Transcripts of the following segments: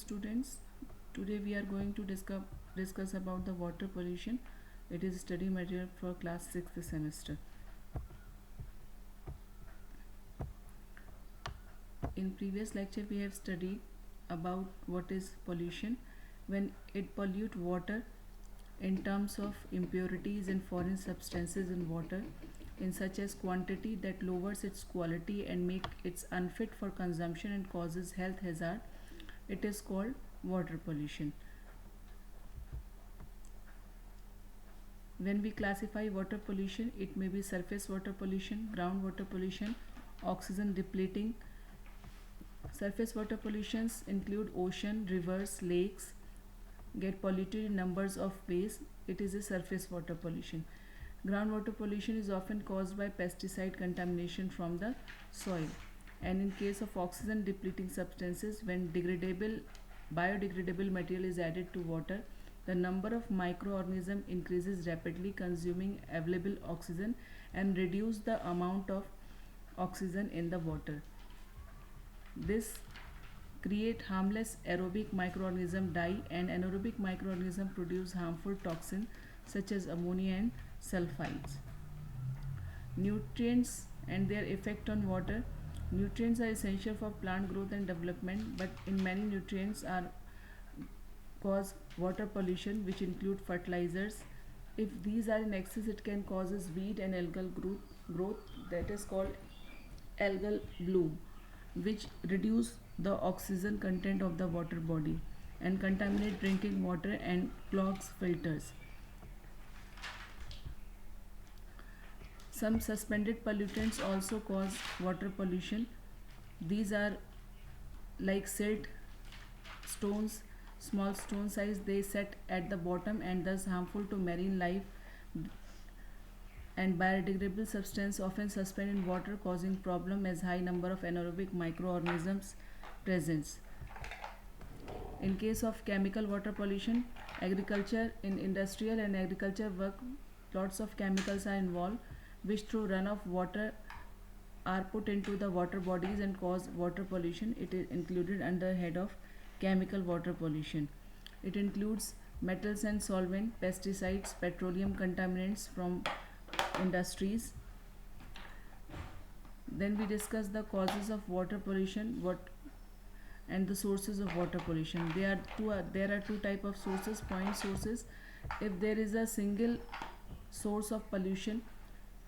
students. Today we are going to discuss about the water pollution. It is study material for class 6th semester. In previous lecture we have studied about what is pollution. When it pollute water in terms of impurities and foreign substances in water in such as quantity that lowers its quality and make it unfit for consumption and causes health hazard, it is called water pollution. When we classify water pollution, it may be surface water pollution, groundwater pollution, oxygen depleting. Surface water pollutions include ocean, rivers, lakes get polluted in numbers of ways. It is a surface water pollution. Groundwater pollution is often caused by pesticide contamination from the soil. And in case of oxygen depleting substances, when biodegradable material is added to water, the number of microorganisms increases rapidly, consuming available oxygen and reduce the amount of oxygen in the water. This create harmless aerobic microorganism die and anaerobic microorganism produce harmful toxins such as ammonia and sulfides. Nutrients and their effect on water. Nutrients are essential for plant growth and development, but in many nutrients are cause water pollution, which include fertilizers. If these are in excess, it can causes weed and algal growth that is called algal bloom, which reduce the oxygen content of the water body and contaminate drinking water and clogs filters. Some suspended pollutants also cause water pollution. These are like silt, stones, small stone size, they set at the bottom and thus harmful to marine life, and biodegradable substance often suspended in water causing problem as high number of anaerobic microorganisms presence. In case of chemical water pollution, agriculture in industrial and agriculture work, lots of chemicals are involved which through runoff water are put into the water bodies and cause water pollution. It is included under head of chemical water pollution. It includes metals and solvent, pesticides, petroleum contaminants from industries. Then we discuss the causes of water pollution, what and the sources of water pollution. There are two type of sources, point sources. If there is a single source of pollution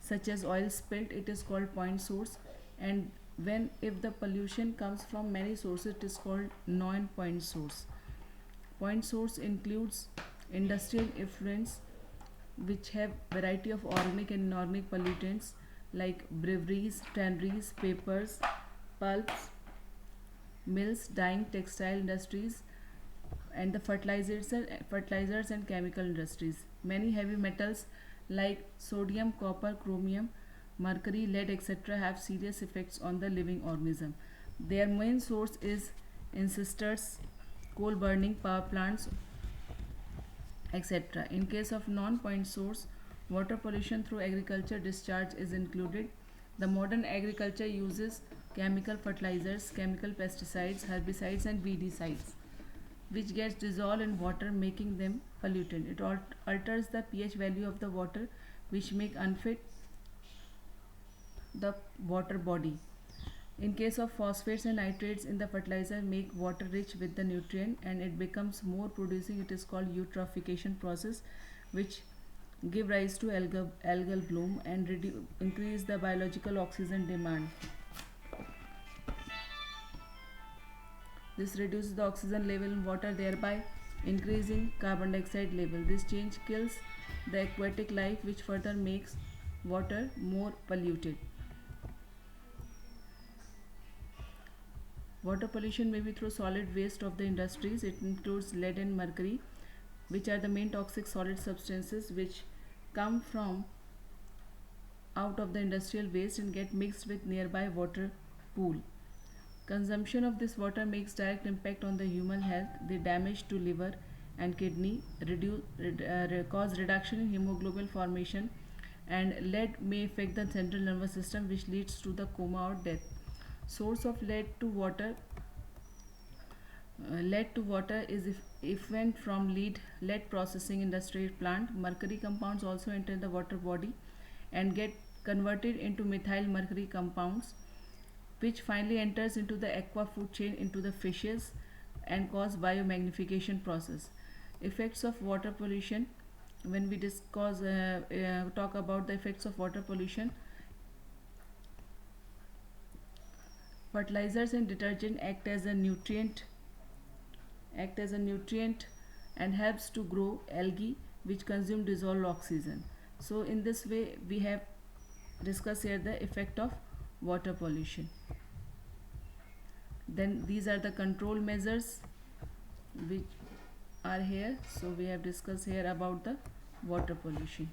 such as oil spilt, it is called point source, and when if the pollution comes from many sources, it is called non-point source. Point source includes industrial effluents which have variety of organic and inorganic pollutants like breweries, tanneries, papers, pulps, mills, dyeing, textile industries, and the fertilizers and chemical industries. Many heavy metals like sodium, copper, chromium, mercury, lead, etc. have serious effects on the living organism. Their main source is ancestors, coal burning, power plants, etc. In case of non-point source, water pollution through agriculture discharge is included. The modern agriculture uses chemical fertilizers, chemical pesticides, herbicides and weedicides which gets dissolved in water making them pollutant. It alters the pH value of the water which make unfit the water body. In case of phosphates and nitrates in the fertilizer make water rich with the nutrient and it becomes more producing, it is called eutrophication process which give rise to algal bloom and increase the biological oxygen demand. This reduces the oxygen level in water, thereby increasing carbon dioxide level. This change kills the aquatic life which further makes water more polluted. Water pollution may be through solid waste of the industries. It includes lead and mercury, which are the main toxic solid substances which come from out of the industrial waste and get mixed with nearby water pool. Consumption of this water makes direct impact on the human health. They damage to liver and kidney, cause reduction in hemoglobin formation, and lead may affect the central nervous system which leads to the coma or death. Source of lead to water Lead to water is effluent from lead processing industrial plant. Mercury compounds also enter the water body and get converted into methyl mercury compounds, which finally enters into the aqua food chain into the fishes and cause biomagnification process. Effects of water pollution. When we talk about the effects of water pollution, fertilizers and detergent act as a nutrient and helps to grow algae which consume dissolved oxygen. So in this way we have discussed here the effect of water pollution. Then these are the control measures which are here. So we have discussed here about the water pollution.